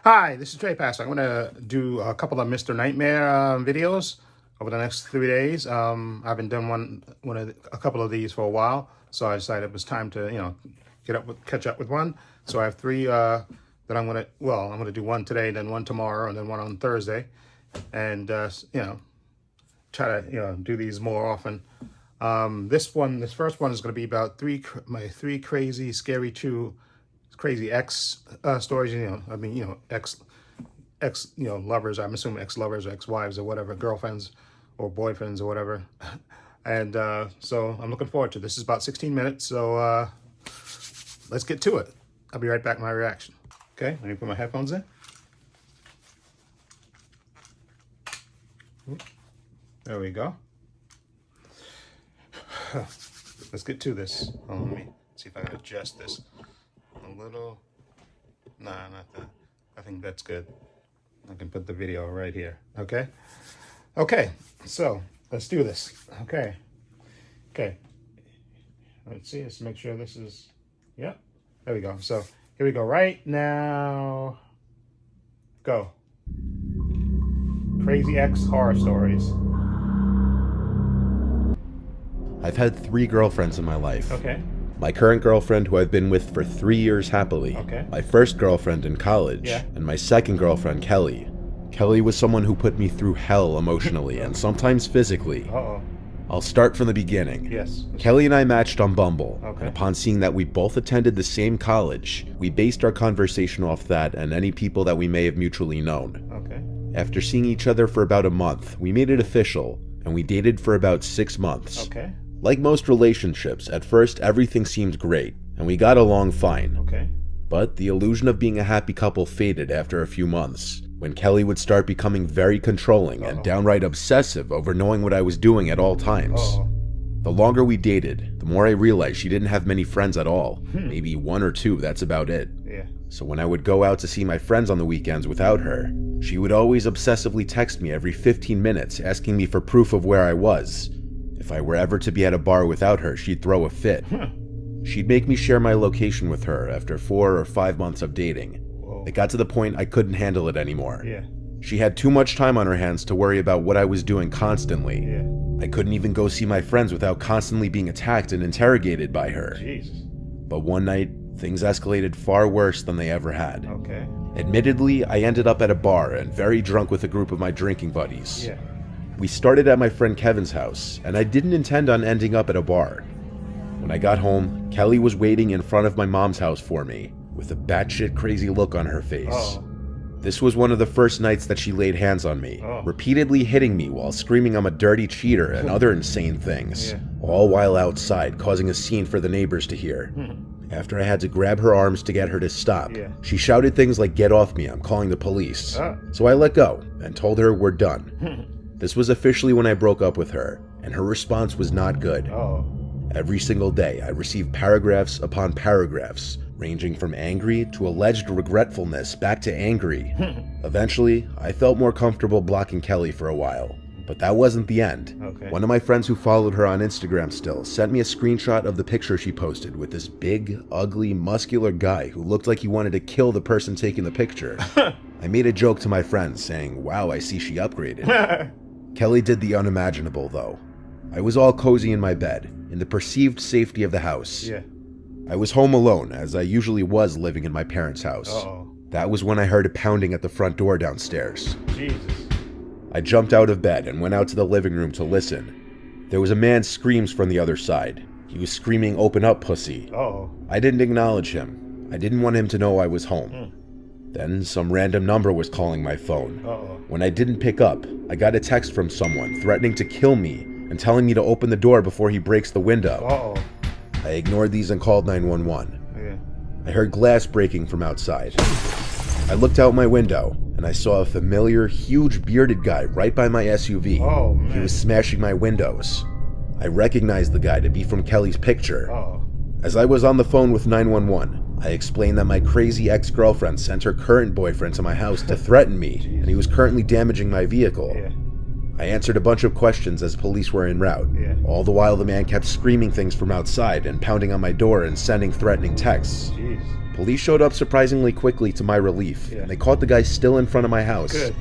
Hi, this is Trey Pastor. I'm going to do a couple of Mr. Nightmare videos over the next 3 days. I haven't done a couple of these for a while, so I decided it was time to, catch up with one. So I have three that I'm going to, I'm going to do one today, then one tomorrow, and then one on Thursday, and try to, do these more often. This first one is going to be about my three crazy, scary, true, crazy ex stories. Ex lovers. I'm assuming ex lovers or ex wives or whatever, girlfriends or boyfriends or whatever. And so I'm looking forward to this. Is about 16 minutes, so let's get to it. I'll be right back with my reaction. Okay, let me put my headphones in. There we go. Let's get to this. Let me see if I can adjust this a little. Nah, not that. I think that's good. I can put the video right here. Okay. So let's do this. Okay. Let's see. Let's make sure this is. Yep. There we go. So here we go. Right now. Go. Crazy ex horror stories. I've had 3 girlfriends in my life. Okay. My current girlfriend, who I've been with for 3 years happily. Okay. My first girlfriend in college. Yeah. And my second girlfriend, Kelly. Kelly was someone who put me through hell emotionally and sometimes physically. Uh-oh. I'll start from the beginning. Yes. Kelly and I matched on Bumble. Okay. And upon seeing that we both attended the same college, we based our conversation off that and any people that we may have mutually known. Okay. After seeing each other for about a month, we made it official, and we dated for about 6 months. Okay. Like most relationships, at first everything seemed great, and we got along fine. Okay. But the illusion of being a happy couple faded after a few months, when Kelly would start becoming very controlling and downright obsessive over knowing what I was doing at all times. The longer we dated, the more I realized she didn't have many friends at all. Maybe 1 or 2, that's about it. Yeah. So when I would go out to see my friends on the weekends without her, she would always obsessively text me every 15 minutes asking me for proof of where I was. If I were ever to be at a bar without her, she'd throw a fit. She'd make me share my location with her after 4 or 5 months of dating. Whoa. It got to the point I couldn't handle it anymore. Yeah. She had too much time on her hands to worry about what I was doing constantly. Yeah. I couldn't even go see my friends without constantly being attacked and interrogated by her. Jesus. But one night, things escalated far worse than they ever had. Okay. Admittedly, I ended up at a bar and very drunk with a group of my drinking buddies. Yeah. We started at my friend Kevin's house, and I didn't intend on ending up at a bar. When I got home, Kelly was waiting in front of my mom's house for me, with a batshit crazy look on her face. Oh. This was one of the first nights that she laid hands on me, repeatedly hitting me while screaming I'm a dirty cheater and other insane things, all while outside, causing a scene for the neighbors to hear. After I had to grab her arms to get her to stop, she shouted things like, "Get off me, I'm calling the police." So I let go and told her we're done. This was officially when I broke up with her, and her response was not good. Every single day, I received paragraphs upon paragraphs, ranging from angry to alleged regretfulness back to angry. Eventually, I felt more comfortable blocking Kelly for a while, but that wasn't the end. One of my friends who followed her on Instagram still sent me a screenshot of the picture she posted with this big, ugly, muscular guy who looked like he wanted to kill the person taking the picture. I made a joke to my friends saying, "Wow, I see she upgraded." Kelly did the unimaginable, though. I was all cozy in my bed, in the perceived safety of the house. I was home alone, as I usually was living in my parents' house. That was when I heard a pounding at the front door downstairs. Jesus. I jumped out of bed and went out to the living room to listen. There was a man's screams from the other side. He was screaming, "Open up, pussy." I didn't acknowledge him. I didn't want him to know I was home. Then some random number was calling my phone. When I didn't pick up, I got a text from someone threatening to kill me and telling me to open the door before he breaks the window. I ignored these and called 911. I heard glass breaking from outside. I looked out my window and I saw a familiar, huge bearded guy right by my SUV. He was smashing my windows. I recognized the guy to be from Kelly's picture. As I was on the phone with 911, I explained that my crazy ex-girlfriend sent her current boyfriend to my house to threaten me, and he was currently damaging my vehicle. I answered a bunch of questions as police were en route. Yeah. All the while the man kept screaming things from outside and pounding on my door and sending threatening texts. Jeez. Police showed up surprisingly quickly to my relief, Yeah. and they caught the guy still in front of my house. Good.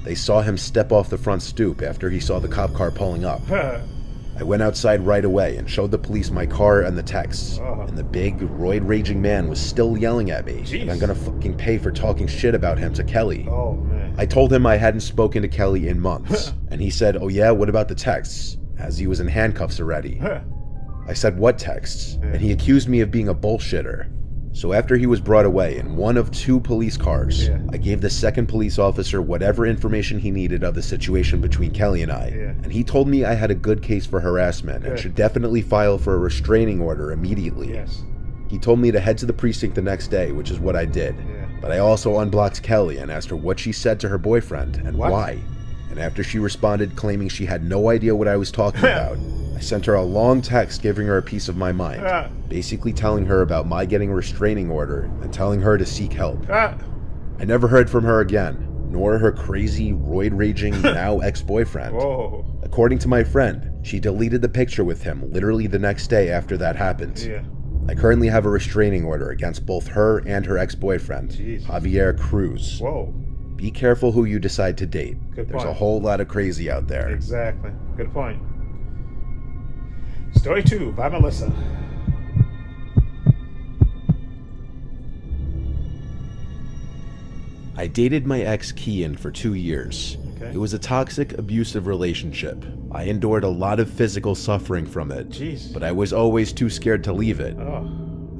They saw him step off the front stoop after he saw the cop car pulling up. I went outside right away and showed the police my car and the texts. Oh. And the big, roid-raging man was still yelling at me. Jeez. And I'm gonna fucking pay for talking shit about him to Kelly. Oh, man. I told him I hadn't spoken to Kelly in months. And he said, "Oh yeah, what about the texts?" As he was in handcuffs already. I said, "What texts?" And he accused me of being a bullshitter. So after he was brought away in one of 2 police cars, Yeah. I gave the second police officer whatever information he needed of the situation between Kelly and I. Yeah. And he told me I had a good case for harassment and Good. should definitely file for a restraining order immediately. Yes. He told me to head to the precinct the next day, which is what I did. Yeah. But I also unblocked Kelly and asked her what she said to her boyfriend and What? why. And after she responded claiming she had no idea what I was talking about, I sent her a long text giving her a piece of my mind, basically telling her about my getting a restraining order and telling her to seek help. I never heard from her again, nor her crazy, roid-raging, now ex-boyfriend. Whoa. According to my friend, she deleted the picture with him literally the next day after that happened. Yeah. I currently have a restraining order against both her and her ex-boyfriend, Jesus. Javier Cruz. Whoa. Be careful who you decide to date. Good There's a point. whole lot of crazy out there. Exactly. Good point. Story 2 by Melissa. I dated my ex Kian for 2 years. Okay. It was a toxic, abusive relationship. I endured a lot of physical suffering from it, Jeez. but I was always too scared to leave it. Oh.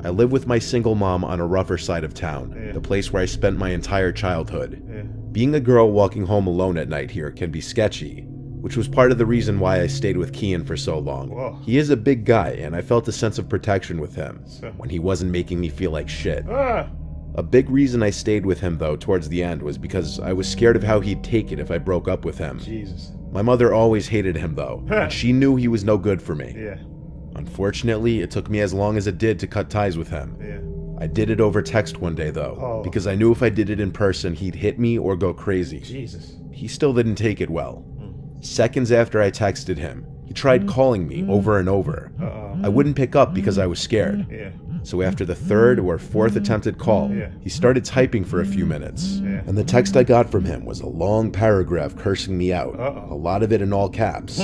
I live with my single mom on a rougher side of town, Yeah. the place where I spent my entire childhood. Yeah. Being a girl walking home alone at night here can be sketchy, which was part of the reason why I stayed with Kian for so long. Whoa. He is a big guy, and I felt a sense of protection with him So- when he wasn't making me feel like shit. Ah. A big reason I stayed with him, though, towards the end was because I was scared of how he'd take it if I broke up with him. Jesus. My mother always hated him, though, and she knew he was no good for me. Yeah. Unfortunately, it took me as long as it did to cut ties with him. Yeah. I did it over text one day, though, Oh. because I knew if I did it in person, he'd hit me or go crazy. Jesus. He still didn't take it well. Seconds after I texted him, he tried calling me over and over. Uh-oh. I wouldn't pick up because I was scared. Yeah. So after the 3rd or 4th attempted call, Yeah. he started typing for a few minutes. Yeah. And the text I got from him was a long paragraph cursing me out, Uh-oh. a lot of it in all caps.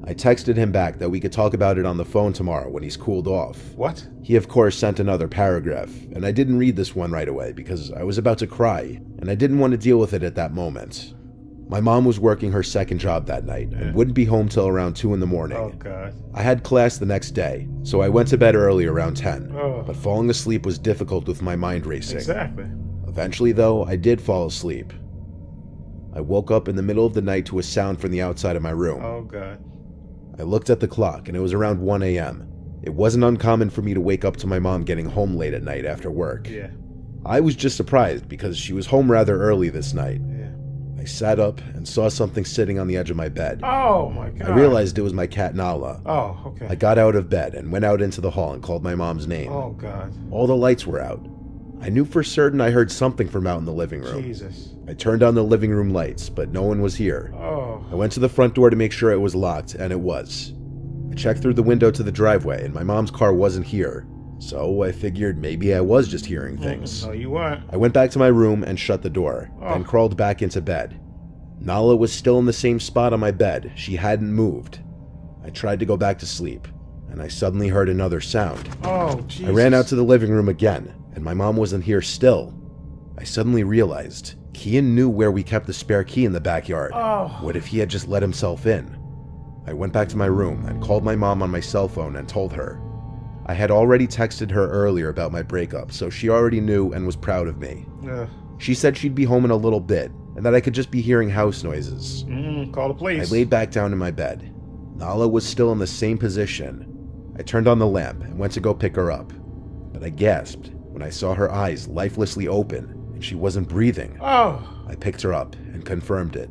I texted him back that we could talk about it on the phone tomorrow when he's cooled off. What? He of course sent another paragraph, and I didn't read this one right away because I was about to cry, and I didn't want to deal with it at that moment. My mom was working her second job that night and wouldn't be home till around 2 in the morning. Oh, God. I had class the next day, so I went to bed early around 10, Oh. but falling asleep was difficult with my mind racing. Exactly. Eventually, though, I did fall asleep. I woke up in the middle of the night to a sound from the outside of my room. Oh, God. I looked at the clock and it was around 1 a.m. It wasn't uncommon for me to wake up to my mom getting home late at night after work. Yeah. I was just surprised because she was home rather early this night. Yeah. I sat up and saw something sitting on the edge of my bed. Oh, my God. I realized it was my cat Nala. Oh, okay. I got out of bed and went out into the hall and called my mom's name. Oh, God. All the lights were out. I knew for certain I heard something from out in the living room. Jesus. I turned on the living room lights, but no one was here. Oh. I went to the front door to make sure it was locked, and it was. I checked through the window to the driveway, and my mom's car wasn't here. So I figured maybe I was just hearing things. No, you weren't. I went back to my room and shut the door, then Oh. crawled back into bed. Nala was still in the same spot on my bed. She hadn't moved. I tried to go back to sleep, and I suddenly heard another sound. Oh, Jesus. I ran out to the living room again, and my mom wasn't here still. I suddenly realized Kian knew where we kept the spare key in the backyard. Oh. What if he had just let himself in? I went back to my room and called my mom on my cell phone and told her. I had already texted her earlier about my breakup, so she already knew and was proud of me. Ugh. She said she'd be home in a little bit, and that I could just be hearing house noises. Call the police. I laid back down in my bed. Nala was still in the same position. I turned on the lamp and went to go pick her up, but I gasped when I saw her eyes lifelessly open and she wasn't breathing. Oh. I picked her up and confirmed it.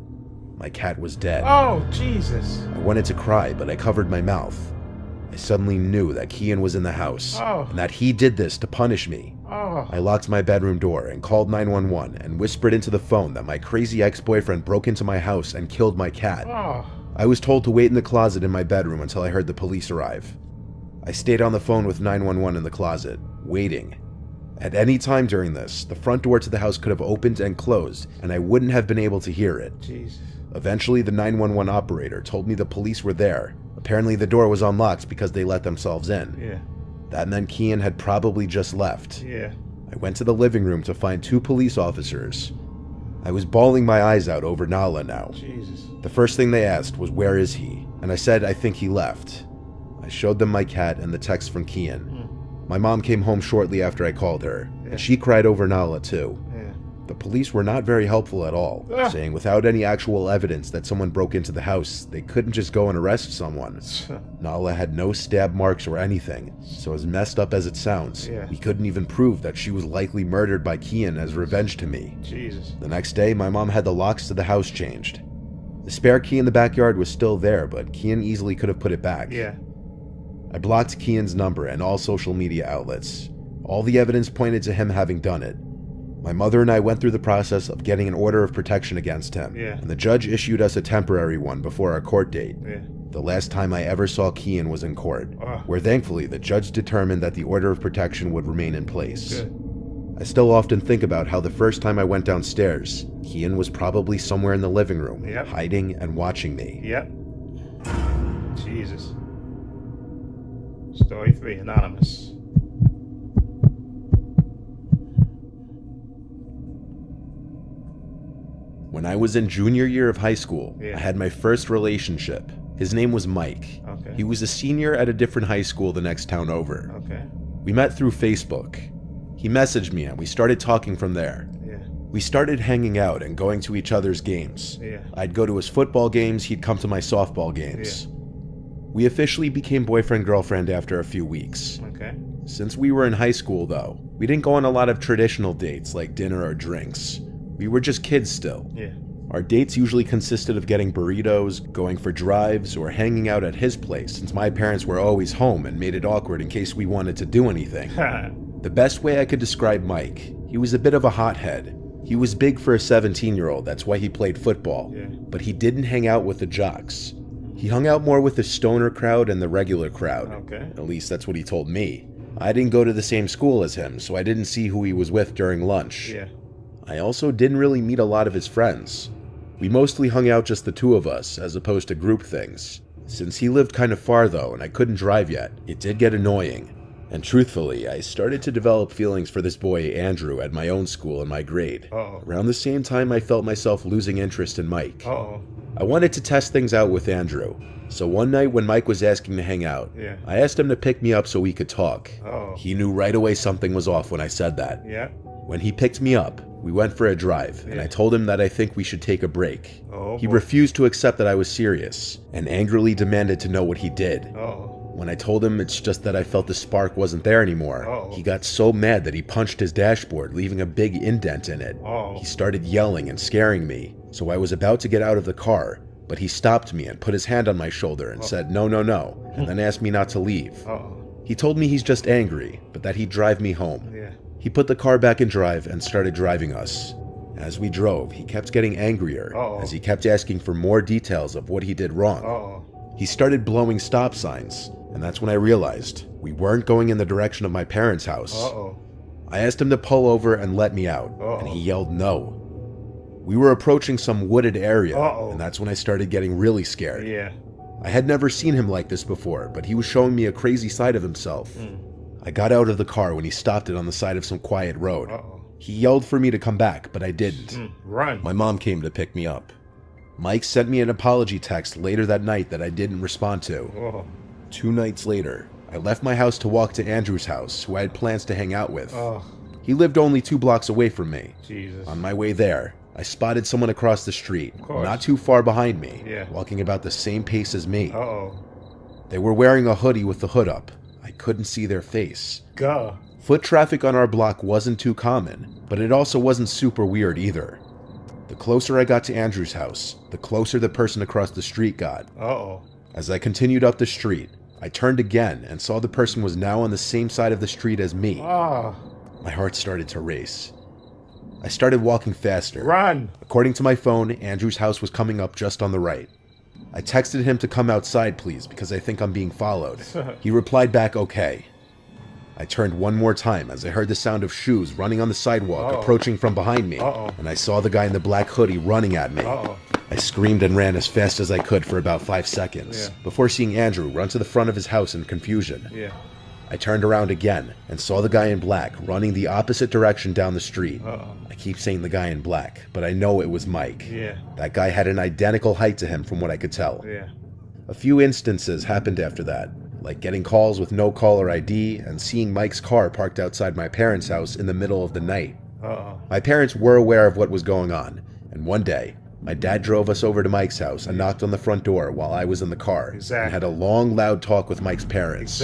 My cat was dead. Oh, Jesus. I wanted to cry, but I covered my mouth. I suddenly knew that Kian was in the house, Oh. and that he did this to punish me. Oh. I locked my bedroom door and called 911 and whispered into the phone that my crazy ex-boyfriend broke into my house and killed my cat. Oh. I was told to wait in the closet in my bedroom until I heard the police arrive. I stayed on the phone with 911 in the closet, waiting. At any time during this, the front door to the house could have opened and closed, and I wouldn't have been able to hear it. Jesus. Eventually, the 911 operator told me the police were there. Apparently, the door was unlocked because they let themselves in. Yeah. That meant Kian had probably just left. Yeah. I went to the living room to find 2 police officers. I was bawling my eyes out over Nala now. Jesus. The first thing they asked was, "Where is he?" And I said, "I think he left." I showed them my cat and the text from Kian. My mom came home shortly after I called her, Yeah. and she cried over Nala too. Yeah. The police were not very helpful at all, saying without any actual evidence that someone broke into the house, they couldn't just go and arrest someone. Nala had no stab marks or anything, so as messed up as it sounds, Yeah. we couldn't even prove that she was likely murdered by Kian as revenge to me. Jesus. The next day, my mom had the locks to the house changed. The spare key in the backyard was still there, but Kian easily could have put it back. Yeah. I blocked Kian's number and all social media outlets. All the evidence pointed to him having done it. My mother and I went through the process of getting an order of protection against him, Yeah. and the judge issued us a temporary one before our court date. Yeah. The last time I ever saw Kian was in court, Ah. where thankfully the judge determined that the order of protection would remain in place. Good. I still often think about how the first time I went downstairs, Kian was probably somewhere in the living room, Yep. hiding and watching me. Yep. Jesus. Story 3, Anonymous. When I was in junior year of high school, Yeah. I had my first relationship. His name was Mike. Okay. He was a senior at a different high school the next town over. Okay. We met through Facebook. He messaged me and we started talking from there. Yeah. We started hanging out and going to each other's games. Yeah. I'd go to his football games, he'd come to my softball games. We officially became boyfriend-girlfriend after a few weeks. Okay. Since we were in high school, though, we didn't go on a lot of traditional dates like dinner or drinks. We were just kids still. Yeah. Our dates usually consisted of getting burritos, going for drives, or hanging out at his place since my parents were always home and made it awkward in case we wanted to do anything. The best way I could describe Mike, he was a bit of a hothead. He was big for a 17-year-old, that's why he played football. Yeah. But he didn't hang out with the jocks. He hung out more with the stoner crowd and the regular crowd. Okay. At least that's what he told me. I didn't go to the same school as him, so I didn't see who he was with during lunch. Yeah. I also didn't really meet a lot of his friends. We mostly hung out just the 2 of us, as opposed to group things. Since he lived kind of far though, and I couldn't drive yet, it did get annoying. And truthfully, I started to develop feelings for this boy Andrew at my own school in my grade. Uh-oh. Around the same time, I felt myself losing interest in Mike. Uh-oh. I wanted to test things out with Andrew. So one night when Mike was asking to hang out, Yeah. I asked him to pick me up so we could talk. Uh-oh. He knew right away something was off when I said that. Yeah. When he picked me up, we went for a drive, and Yeah. I told him that I think we should take a break. Oh, He boy. refused to accept that I was serious, and angrily demanded to know what he did. Uh-oh. When I told him it's just that I felt the spark wasn't there anymore, Uh-oh. he got so mad that he punched his dashboard, leaving a big indent in it. Uh-oh. He started yelling and scaring me, so I was about to get out of the car, but he stopped me and put his hand on my shoulder and said, "No, no, no," and then asked me not to leave. Uh-oh. He told me he's just angry, but that he'd drive me home. Yeah. He put the car back in drive and started driving us. As we drove, he kept getting angrier, Uh-oh. as he kept asking for more details of what he did wrong. Uh-oh. He started blowing stop signs, and that's when I realized we weren't going in the direction of my parents' house. Uh-oh. I asked him to pull over and let me out, and he yelled no. We were approaching some wooded area, Uh-oh. and that's when I started getting really scared. Yeah. I had never seen him like this before, but he was showing me a crazy side of himself. I got out of the car when he stopped it on the side of some quiet road. Uh-oh. He yelled for me to come back, but I didn't. Run. My mom came to pick me up. Mike sent me an apology text later that night that I didn't respond to. Oh. 2 nights later, I left my house to walk to Andrew's house, who I had plans to hang out with. Oh. He lived only 2 blocks away from me. Jesus. On my way there, I spotted someone across the street, course. not too far behind me, Yeah. walking about the same pace as me. Uh-oh. They were wearing a hoodie with the hood up. I couldn't see their face. Go. Foot traffic on our block wasn't too common, but it also wasn't super weird either. The closer I got to Andrew's house, the closer the person across the street got. Uh-oh. As I continued up the street, I turned again and saw the person was now on the same side of the street as me. Oh, My heart started to race. I started walking faster. run. According to my phone, Andrew's house was coming up just on the right. I texted him to come outside, please, because I think I'm being followed. He replied back, okay. I turned one more time as I heard the sound of shoes running on the sidewalk approaching from behind me, and I saw the guy in the black hoodie running at me. I screamed and ran as fast as I could for about 5 seconds, before seeing Andrew run to the front of his house in confusion. I turned around again and saw the guy in black running the opposite direction down the street. I keep saying the guy in black, but I know it was Mike. That guy had an identical height to him from what I could tell. A few instances happened after that, like getting calls with no caller ID and seeing Mike's car parked outside my parents' house in the middle of the night. My parents were aware of what was going on, and one day, my dad drove us over to Mike's house and knocked on the front door while I was in the car and had a long, loud talk with Mike's parents.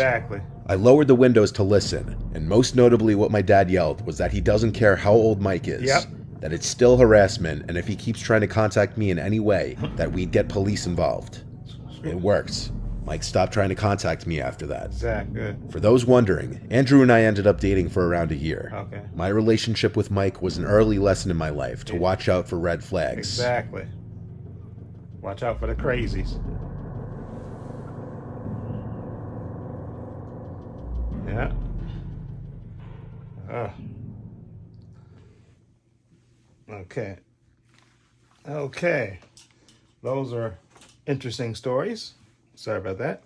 I lowered the windows to listen, and most notably what my dad yelled was that he doesn't care how old Mike is, that it's still harassment, and if he keeps trying to contact me in any way, that we'd get police involved. It worked. Mike stopped trying to contact me after that. Good. For those wondering, Andrew and I ended up dating for around a year. Okay. My relationship with Mike was an early lesson in my life to watch out for red flags. Exactly. Watch out for the crazies. Yeah. Okay. Okay. Those are interesting stories. Sorry about that.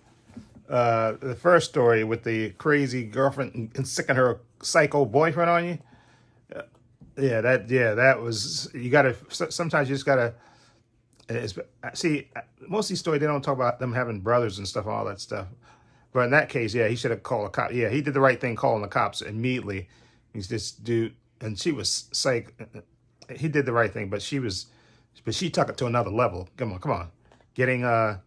The first story with the crazy girlfriend and sicking her psycho boyfriend on you. That was, you gotta, sometimes you just gotta, see, most of these stories, they don't talk about them having brothers and stuff, all that stuff. But in that case, he should have called a cop. Yeah, he did the right thing calling the cops immediately. He's this dude, and she was he did the right thing, but she took it to another level. Come on. Getting a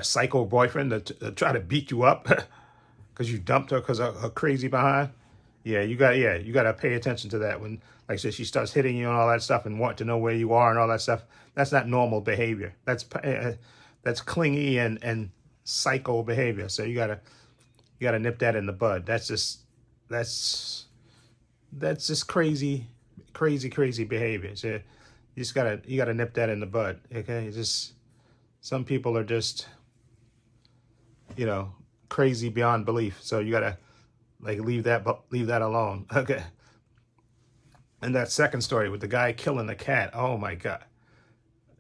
psycho boyfriend to try to beat you up because you dumped her because of her crazy behind. You got to pay attention to that. When, like I said, she starts hitting you and all that stuff and want to know where you are and all that stuff. That's not normal behavior. That's clingy and psycho behavior. So you gotta nip that in the bud. That's just crazy behavior. So you gotta nip that in the bud. Okay, some people are just crazy beyond belief. So you gotta leave that alone. Okay. And that second story with the guy killing the cat. Oh my God.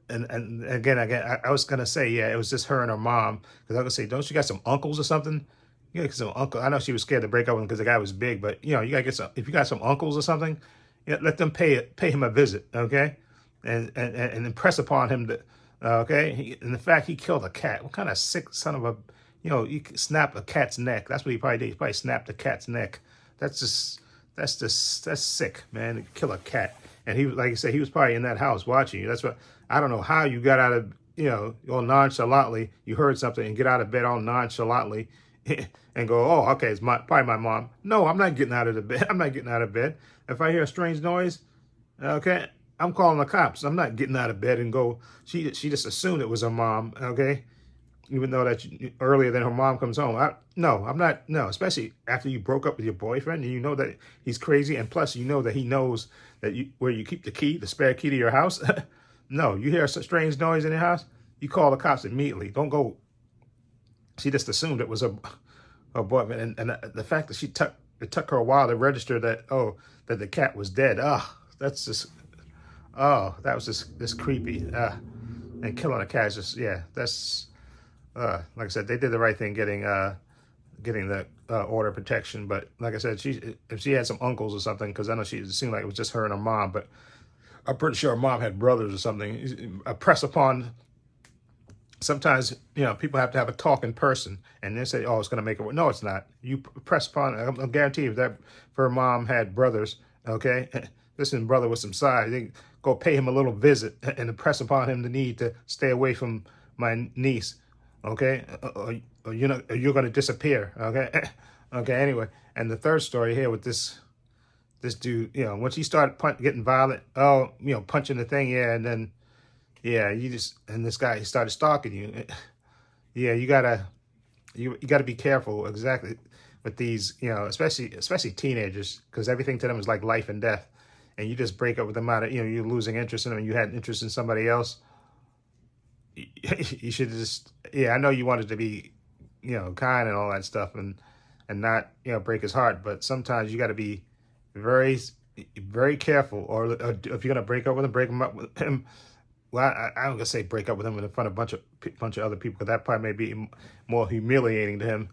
And again, I was gonna say, it was just her and her mom. Because I was gonna say, don't you got some uncles or something? You got some uncle. I know she was scared to break up with him because the guy was big, but you gotta get some. If you got some uncles or something, let them pay him a visit, okay? And impress upon him that, okay? And the fact he killed a cat. What kind of sick son of a, you snap a cat's neck. That's what he probably did. He probably snapped the cat's neck. That's sick, man. To kill a cat. And he, like I said, he was probably in that house watching you. That's what, I don't know how you got out of, all nonchalantly, you heard something and get out of bed all nonchalantly and go, oh, okay, it's probably my mom. No, I'm not getting out of the bed. I'm not getting out of bed. If I hear a strange noise, okay, I'm calling the cops. I'm not getting out of bed and go, she just assumed it was her mom, okay? Even though earlier than her mom comes home. I'm not, especially after you broke up with your boyfriend and you know that he's crazy, and plus you know that he knows that where you keep the spare key to your house. No, you hear a strange noise in your house, you call the cops immediately. Don't go. She just assumed it was her boyfriend, and the fact that it took her a while to register that the cat was dead. That was just creepy. And killing a cat is just, that's, like I said, they did the right thing getting the order of protection. But like I said, if she had some uncles or something, because I know it seemed like it was just her and her mom, but I'm pretty sure her mom had brothers or something. Press upon. Sometimes people have to have a talk in person, and they say, "Oh, it's going to make it work." No, it's not. You press upon. I'll guarantee you that if her mom had brothers, okay, listen, brother with some size, they go pay him a little visit and impress upon him the need to stay away from my niece, okay, or you're going to disappear, okay, okay. Anyway, and the third story here with this dude, once he started getting violent, punching the thing, and then. And this guy started stalking you. You gotta you got to be careful exactly with these, especially teenagers, because everything to them is like life and death, and you just break up with them out of, you're losing interest in them, and you had interest in somebody else. You should just, I know you wanted to be, kind and all that stuff, and not, break his heart, but sometimes you got to be very, very careful, or if you're gonna break up with him, break him up with him. Well, I'm gonna say break up with him in front of a bunch of other people, because that probably may be more humiliating to him.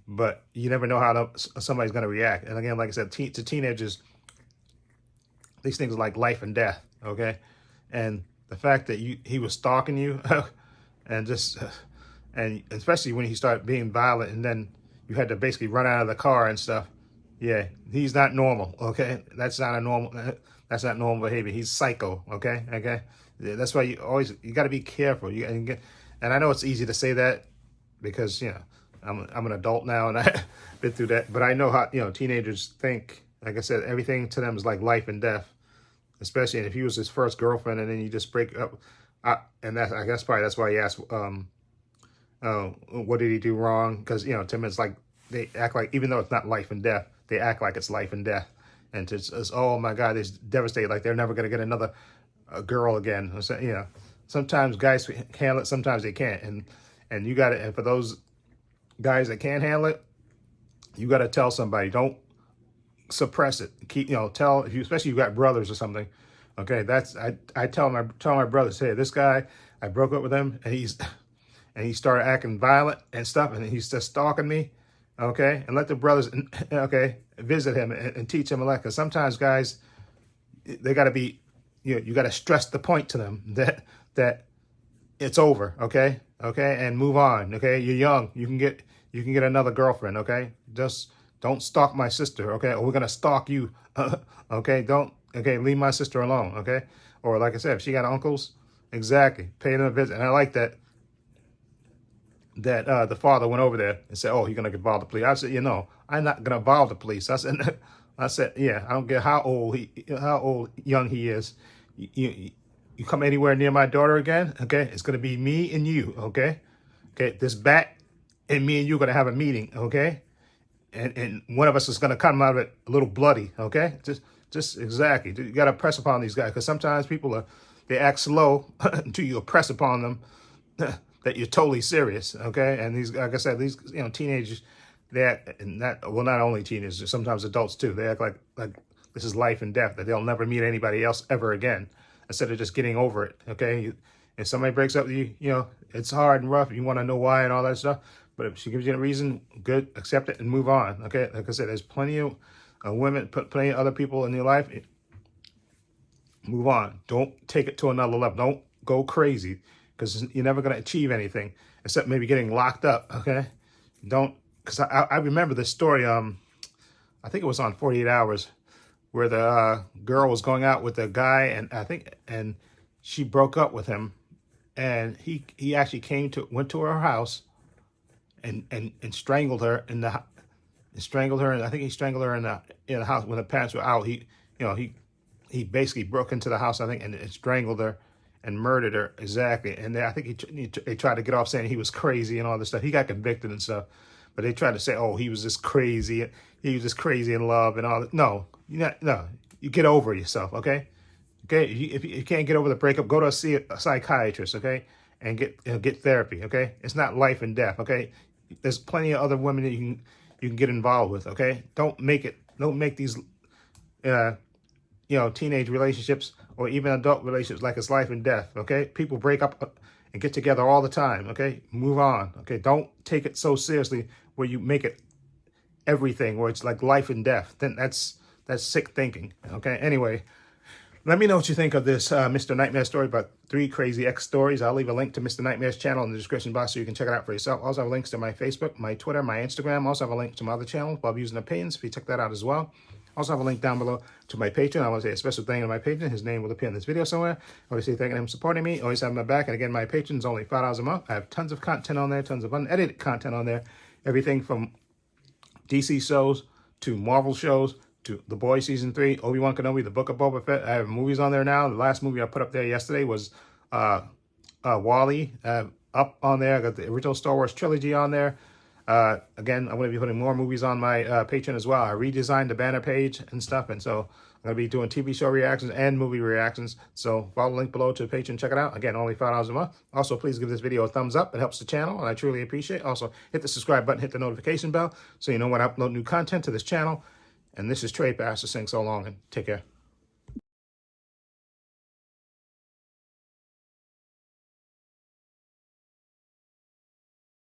But you never know how somebody's gonna react. And again, like I said, to teenagers, these things are like life and death. Okay, and the fact that he was stalking you, and and especially when he started being violent, and then you had to basically run out of the car and stuff. Yeah, he's not normal. Okay, that's not normal behavior. He's psycho. Okay. That's why you got to be careful. And I know it's easy to say that because I'm an adult now and I've been through that. But I know how teenagers think. Like I said, everything to them is like life and death. Especially if he was his first girlfriend and then you just break up. And I guess probably that's why he asked, what did he do wrong? Because to him it's like they act like, even though it's not life and death, they act like it's life and death. And it's oh my God, they're devastated, like they're never going to get another girl again. So, sometimes guys handle it, sometimes they can't. And you got to, and for those guys that can't handle it, you got to tell somebody. Don't suppress it. Keep, tell, especially if you got brothers or something. Okay, I tell my brothers, hey, this guy, I broke up with him, and he started acting violent and stuff, and he's just stalking me. Okay, and let the brothers, visit him and teach him a lesson. Because sometimes guys, they got to be, you got to stress the point to them that it's over. Okay, and move on. Okay, you're young. You can get another girlfriend. Okay, just don't stalk my sister. Okay, or we're gonna stalk you. Okay, leave my sister alone. Okay, or like I said, if she got uncles, exactly, pay them a visit. And I like that the father went over there and said, oh, you're going to involve the police. I said, I'm not going to involve the police. I said, yeah, I don't care how young he is. You come anywhere near my daughter again, okay, it's going to be me and you, okay? This bat and me and you are going to have a meeting, okay? And one of us is going to come out of it a little bloody, okay? Just exactly. You got to press upon these guys, because sometimes people they act slow until you press upon them that you're totally serious, okay? And these, like I said, these teenagers, they act, not only teenagers, sometimes adults too. They act like this is life and death, that they'll never meet anybody else ever again, instead of just getting over it, okay? If somebody breaks up with you, it's hard and rough. You want to know why and all that stuff. But if she gives you a reason, good, accept it and move on, okay? Like I said, there's plenty of women, plenty of other people in your life. Move on. Don't take it to another level. Don't go crazy, because you're never going to achieve anything except maybe getting locked up, okay? Don't, because I remember this story, I think it was on 48 Hours, where the girl was going out with a guy, and she broke up with him, and he actually went to her house and strangled her and I think he strangled her in the house when the parents were out. He basically broke into the house, I think, and strangled her and murdered her, exactly. And I think they tried to get off saying he was crazy and all this stuff. He got convicted and stuff, but they tried to say, oh, he was just crazy. He was just crazy in love and all that. No, you get over yourself, okay? Okay, if you can't get over the breakup, go to see a psychiatrist, okay, and get therapy, okay? It's not life and death, okay? There's plenty of other women that you can get involved with, okay? Don't make these teenage relationships or even adult relationships like it's life and death, okay? People break up and get together all the time, okay? Move on, okay? Don't take it so seriously where you make it everything, where it's like life and death. Then that's sick thinking, okay? Anyway, let me know what you think of this Mr. Nightmare story about 3 crazy ex stories. I'll leave a link to Mr. Nightmare's channel in the description box so you can check it out for yourself. I also have links to my Facebook, my Twitter, my Instagram. I also have a link to my other channel, Bob Using Opinions, if you check that out as well. I also have a link down below to my Patreon. I want to say a special thank you to my patron. His name will appear in this video somewhere. I want to say thank you to him for supporting me. Always have my back. And again, my patron's only $5 a month. I have tons of content on there, tons of unedited content on there. Everything from DC shows to Marvel shows to The Boys Season 3, Obi-Wan Kenobi, The Book of Boba Fett. I have movies on there now. The last movie I put up there yesterday was WALL-E. Up on there, I got the original Star Wars trilogy on there. Again, I'm going to be putting more movies on my Patreon as well. I redesigned the banner page and stuff, and so I'm going to be doing TV show reactions and movie reactions. So follow the link below to Patreon. Check it out. Again, only $5 a month. Also, please give this video a thumbs up. It helps the channel, and I truly appreciate it. Also, hit the subscribe button, hit the notification bell, so you know when I upload new content to this channel. And this is Trey Pastor saying so long, and take care.